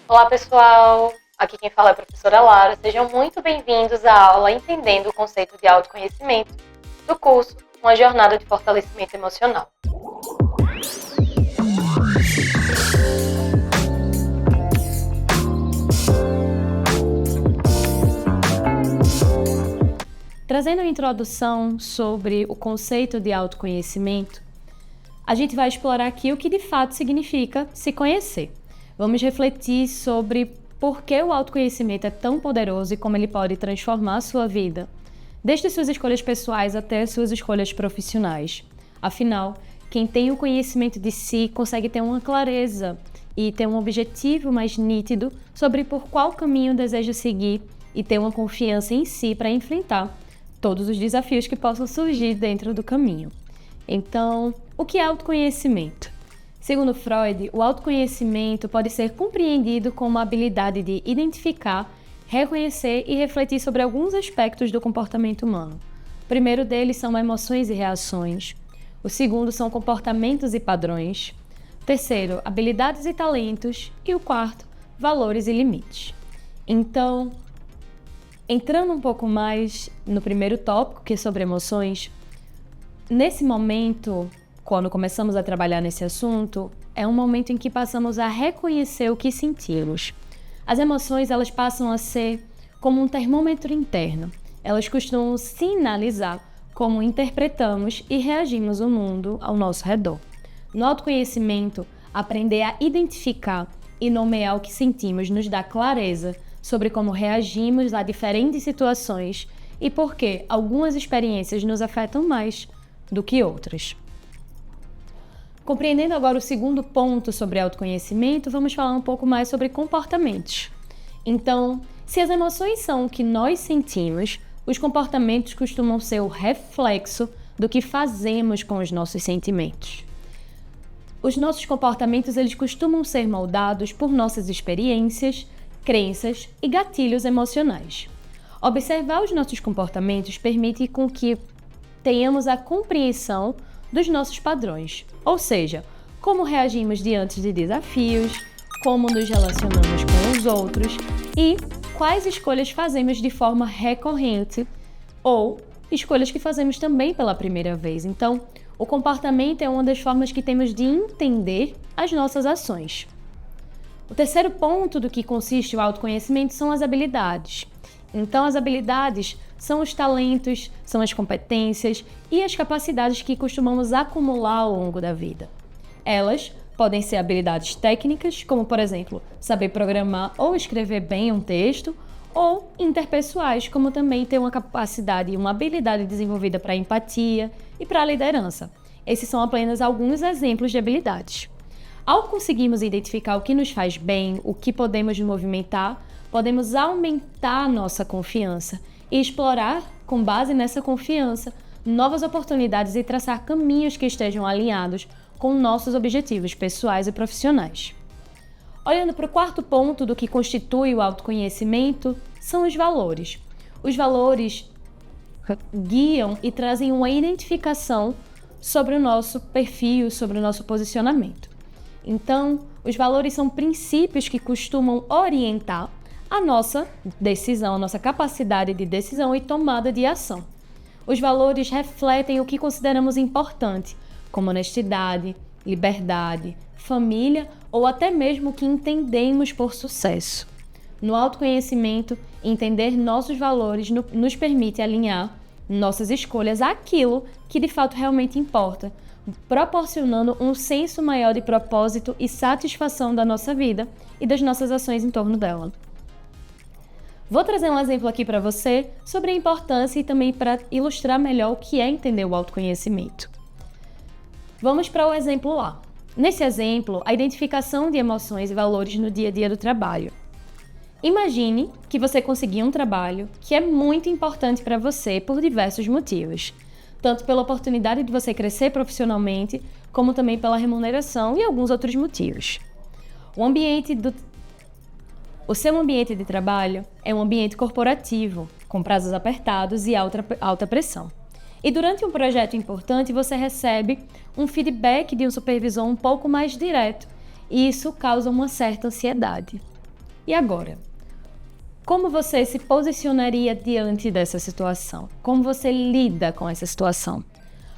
Olá, pessoal! Aqui quem fala é a professora Lara. Sejam muito bem-vindos à aula Entendendo o Conceito de Autoconhecimento do curso Uma Jornada de Fortalecimento Emocional. Trazendo uma introdução sobre o conceito de autoconhecimento, a gente vai explorar aqui o que de fato significa se conhecer. Vamos refletir sobre por que o autoconhecimento é tão poderoso e como ele pode transformar a sua vida, desde suas escolhas pessoais até suas escolhas profissionais. Afinal, quem tem o conhecimento de si consegue ter uma clareza e ter um objetivo mais nítido sobre por qual caminho deseja seguir e ter uma confiança em si para enfrentar todos os desafios que possam surgir dentro do caminho. Então, o que é autoconhecimento? Segundo Freud, o autoconhecimento pode ser compreendido como a habilidade de identificar, reconhecer e refletir sobre alguns aspectos do comportamento humano. O primeiro deles são emoções e reações. O segundo são comportamentos e padrões. O terceiro, habilidades e talentos. E o quarto, valores e limites. Então, entrando um pouco mais no primeiro tópico, que é sobre emoções, nesse momento, quando começamos a trabalhar nesse assunto, é um momento em que passamos a reconhecer o que sentimos. As emoções, elas passam a ser como um termômetro interno. Elas costumam sinalizar como interpretamos e reagimos ao mundo ao nosso redor. No autoconhecimento, aprender a identificar e nomear o que sentimos nos dá clareza sobre como reagimos a diferentes situações e por que algumas experiências nos afetam mais do que outras. Compreendendo agora o segundo ponto sobre autoconhecimento, vamos falar um pouco mais sobre comportamentos. Então, se as emoções são o que nós sentimos, os comportamentos costumam ser o reflexo do que fazemos com os nossos sentimentos. Os nossos comportamentos, eles costumam ser moldados por nossas experiências, crenças e gatilhos emocionais. Observar os nossos comportamentos permite com que tenhamos a compreensão dos nossos padrões, ou seja, como reagimos diante de desafios, como nos relacionamos com os outros e quais escolhas fazemos de forma recorrente ou escolhas que fazemos também pela primeira vez. Então, o comportamento é uma das formas que temos de entender as nossas ações. O terceiro ponto do que consiste o autoconhecimento são as habilidades. Então, as habilidades são os talentos, são as competências e as capacidades que costumamos acumular ao longo da vida. Elas podem ser habilidades técnicas, como, por exemplo, saber programar ou escrever bem um texto, ou interpessoais, como também ter uma capacidade e uma habilidade desenvolvida para empatia e para a liderança. Esses são apenas alguns exemplos de habilidades. Ao conseguirmos identificar o que nos faz bem, o que podemos movimentar, podemos aumentar a nossa confiança e explorar, com base nessa confiança, novas oportunidades e traçar caminhos que estejam alinhados com nossos objetivos pessoais e profissionais. Olhando para o quarto ponto do que constitui o autoconhecimento, são os valores. Os valores guiam e trazem uma identificação sobre o nosso perfil, sobre o nosso posicionamento. Então, os valores são princípios que costumam orientar a nossa decisão, a nossa capacidade de decisão e tomada de ação. Os valores refletem o que consideramos importante, como honestidade, liberdade, família ou até mesmo o que entendemos por sucesso. No autoconhecimento, entender nossos valores nos permite alinhar nossas escolhas àquilo que de fato realmente importa, proporcionando um senso maior de propósito e satisfação da nossa vida e das nossas ações em torno dela. Vou trazer um exemplo aqui para você sobre a importância e também para ilustrar melhor o que é entender o autoconhecimento. Vamos para o exemplo A. Nesse exemplo, a identificação de emoções e valores no dia a dia do trabalho. Imagine que você conseguiu um trabalho que é muito importante para você por diversos motivos, tanto pela oportunidade de você crescer profissionalmente, como também pela remuneração e alguns outros motivos. O seu ambiente de trabalho é um ambiente corporativo, com prazos apertados e alta pressão. E durante um projeto importante, você recebe um feedback de um supervisor um pouco mais direto, e isso causa uma certa ansiedade. E agora? Como você se posicionaria diante dessa situação? Como você lida com essa situação?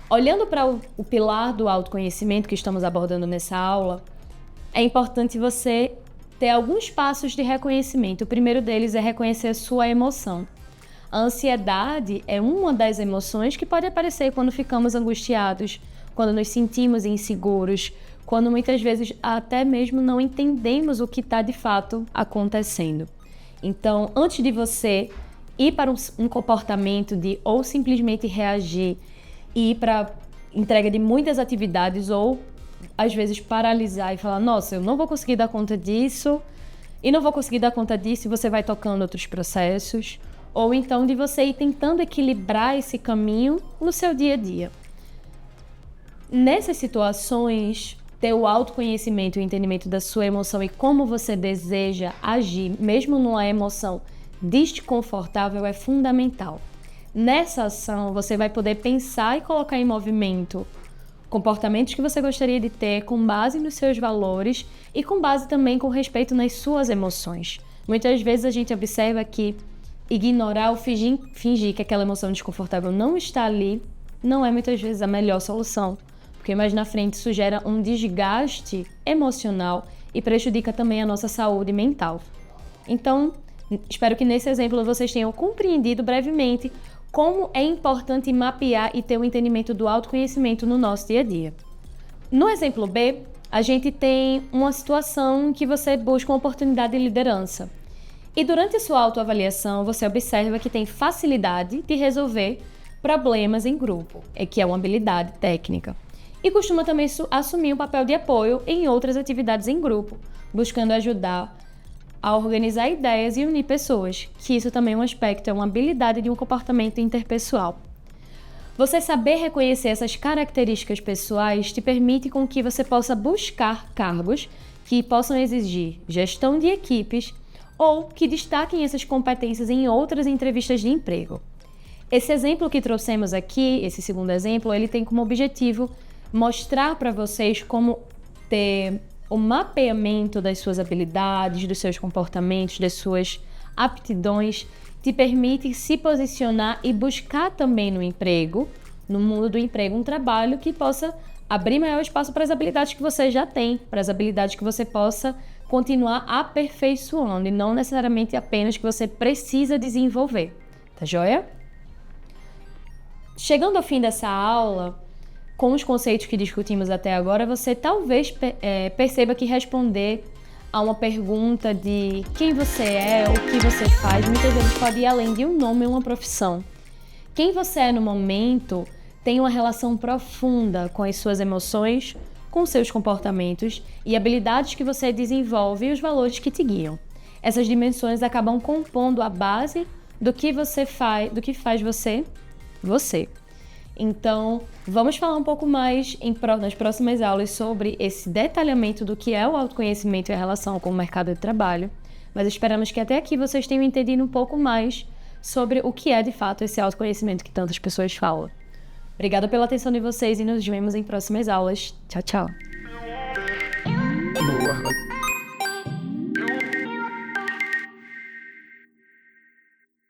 Olhando para o pilar do autoconhecimento que estamos abordando nessa aula, é importante você ter alguns passos de reconhecimento. O primeiro deles é reconhecer a sua emoção. A ansiedade é uma das emoções que pode aparecer quando ficamos angustiados, quando nos sentimos inseguros, quando muitas vezes até mesmo não entendemos o que está de fato acontecendo. Então, antes de você ir para um comportamento de ou simplesmente reagir e ir para entrega de muitas atividades ou às vezes paralisar e falar, nossa, eu não vou conseguir dar conta disso e não vou conseguir dar conta disso, e você vai tocando outros processos, ou então de você ir tentando equilibrar esse caminho no seu dia a dia. Nessas situações, ter o autoconhecimento e o entendimento da sua emoção e como você deseja agir, mesmo numa emoção desconfortável, é fundamental. Nessa ação, você vai poder pensar e colocar em movimento comportamentos que você gostaria de ter com base nos seus valores e com base também com respeito nas suas emoções. Muitas vezes a gente observa que ignorar ou fingir que aquela emoção desconfortável não está ali não é muitas vezes a melhor solução, porque mais na frente isso gera um desgaste emocional e prejudica também a nossa saúde mental. Então, espero que nesse exemplo vocês tenham compreendido brevemente como é importante mapear e ter um entendimento do autoconhecimento no nosso dia a dia. No exemplo B, a gente tem uma situação em que você busca uma oportunidade de liderança. E durante a sua autoavaliação, você observa que tem facilidade de resolver problemas em grupo, que é uma habilidade técnica. E costuma também assumir um papel de apoio em outras atividades em grupo, buscando ajudar a organizar ideias e unir pessoas, que isso também é um aspecto, é uma habilidade de um comportamento interpessoal. Você saber reconhecer essas características pessoais te permite com que você possa buscar cargos que possam exigir gestão de equipes ou que destaquem essas competências em outras entrevistas de emprego. Esse exemplo que trouxemos aqui, esse segundo exemplo, ele tem como objetivo mostrar para vocês como ter o mapeamento das suas habilidades, dos seus comportamentos, das suas aptidões, te permite se posicionar e buscar também no emprego, no mundo do emprego, um trabalho que possa abrir maior espaço para as habilidades que você já tem, para as habilidades que você possa continuar aperfeiçoando e não necessariamente apenas que você precisa desenvolver. Tá joia? Chegando ao fim dessa aula, com os conceitos que discutimos até agora, você talvez perceba que responder a uma pergunta de quem você é, o que você faz, muitas vezes pode ir além de um nome ou uma profissão. Quem você é no momento tem uma relação profunda com as suas emoções, com seus comportamentos e habilidades que você desenvolve e os valores que te guiam. Essas dimensões acabam compondo a base do que você faz, do que faz você, você. Então, vamos falar um pouco mais nas próximas aulas sobre esse detalhamento do que é o autoconhecimento e a relação com o mercado de trabalho, mas esperamos que até aqui vocês tenham entendido um pouco mais sobre o que é de fato esse autoconhecimento que tantas pessoas falam. Obrigada pela atenção de vocês e nos vemos em próximas aulas. Tchau, tchau!